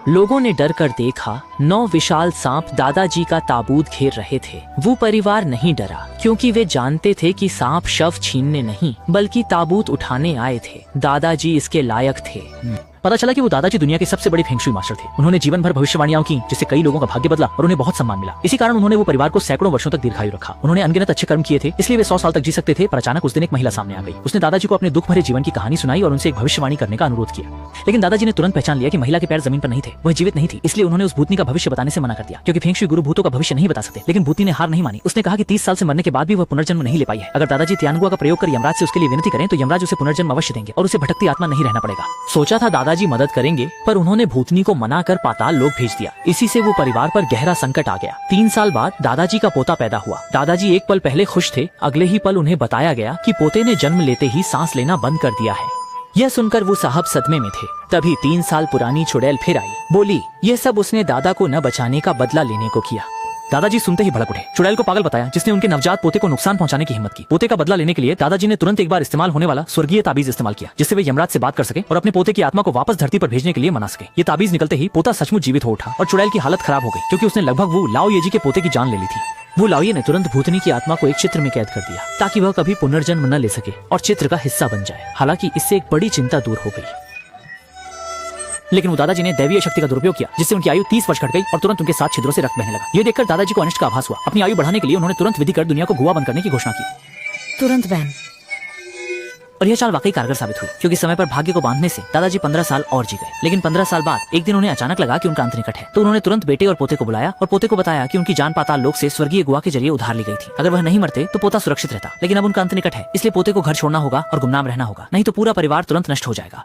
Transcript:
लोगों ने डर कर देखा, 9 विशाल सांप दादाजी का ताबूत घेर रहे थे। वो परिवार नहीं डरा क्योंकि वे जानते थे कि सांप शव छीनने नहीं बल्कि ताबूत उठाने आए थे। दादाजी इसके लायक थे। पता चला कि वो दादाजी दुनिया के सबसे बड़े फेंग शुई मास्टर थे। उन्होंने जीवन भर भविष्यवाणियां की जिससे कई लोगों का भाग्य बदला और उन्हें बहुत सम्मान मिला। इसी कारण उन्होंने वो परिवार को सैकड़ों वर्षों तक दीर्घायु रखा। उन्होंने अनगिनत अच्छे कर्म किए थे, इसलिए वे 100 साल तक जी सकते थे। पर अचानक उस दिन एक महिला सामने आ गई। उसने दादाजी को अपने दुख भरे जीवन की कहानी सुनाई और उनसे एक भविष्यवाणी करने का अनुरोध किया। लेकिन दादाजी ने तुरंत पहचान लिया कि महिला के पैर जमीन पर नहीं थे, वह जीवित नहीं थी। इसलिए उन्होंने उस भूतनी का भविष्य बताने से मना कर दिया, क्योंकि फेंग शुई गुरु भूतों का भविष्य नहीं बता सकते। लेकिन भूतनी ने हार नहीं मानी। उसने कहा कि 30 साल से मरने के बाद भी वह पुनर्जन्म नहीं ले पाई है। अगर दादाजी तियानगुआ का प्रयोग कर यमराज से उसके लिए विनती करें तो यमराज उसे पुनर्जन्म अवश्य देंगे और उसे भटकती आत्मा नहीं रहना पड़ेगा। सोचा था दादाजी मदद करेंगे, पर उन्होंने भूतनी को मना कर पाताल लोक भेज दिया। इसी से वो परिवार पर गहरा संकट आ गया। 3 साल बाद दादाजी का पोता पैदा हुआ। दादाजी एक पल पहले खुश थे, अगले ही पल उन्हें बताया गया कि पोते ने जन्म लेते ही सांस लेना बंद कर दिया है। यह सुनकर वो साहब सदमे में थे। तभी 3 साल पुरानी चुड़ैल फिर आई। बोली, यह सब उसने दादा को न बचाने का बदला लेने को किया। दादाजी सुनते ही भड़क उठे। चुड़ैल को पागल बताया जिसने उनके नवजात पोते को नुकसान पहुंचाने की हिम्मत की। पोते का बदला लेने के लिए दादाजी ने तुरंत एक बार इस्तेमाल होने वाला स्वर्गीय ताबीज इस्तेमाल किया, जिससे वे यमराज से बात कर सके और अपने पोते की आत्मा को वापस धरती पर भेजने के लिए मना सके। ये ताबीज निकलते ही पोता सचमुच जीवित हो उठा और चुड़ैल की हालत खराब हो गई, क्योंकि उसने लगभग वो लाओ ये जी के पोते की जान ले ली थी। वो लाओये ने तुरंत भूतनी की आत्मा को एक चित्र में कैद कर दिया ताकि वह कभी पुनर्जन्म न ले सके और चित्र का हिस्सा बन जाए। हालांकि इससे एक बड़ी चिंता दूर हो गई, लेकिन वो दादाजी ने दैवीय शक्ति का दुरुपयोग किया, जिससे उनकी आयु 30 वर्ष घट गई और तुरंत उनके 7 छिद्रों से रक्त बहने लगा। ये देखकर दादाजी को अनिष्ट का आभास हुआ। अपनी आयु बढ़ाने के लिए उन्होंने तुरंत विधि कर दुनिया को गुआ बंद करने की घोषणा की। तुरंत बैन। और यह चाल वाकई कारगर साबित हुई, क्योंकि समय पर भाग्य को बांधने से दादाजी 15 साल और जी गए। लेकिन 15 साल बाद एक दिन उन्हें अचानक लगा कि उनका अंत निकट है। तो उन्होंने तुरंत बेटे और पोते को बुलाया और पोते को बताया कि उनकी जान पाताल लोक से स्वर्गीय गुआ के जरिए उधार ली गई थी। अगर वह नहीं मरते तो पोता सुरक्षित रहता, लेकिन अब उनका अंत निकट है, इसलिए पोते को घर छोड़ना होगा और गुमनाम रहना होगा, नहीं तो पूरा परिवार तुरंत नष्ट हो जाएगा।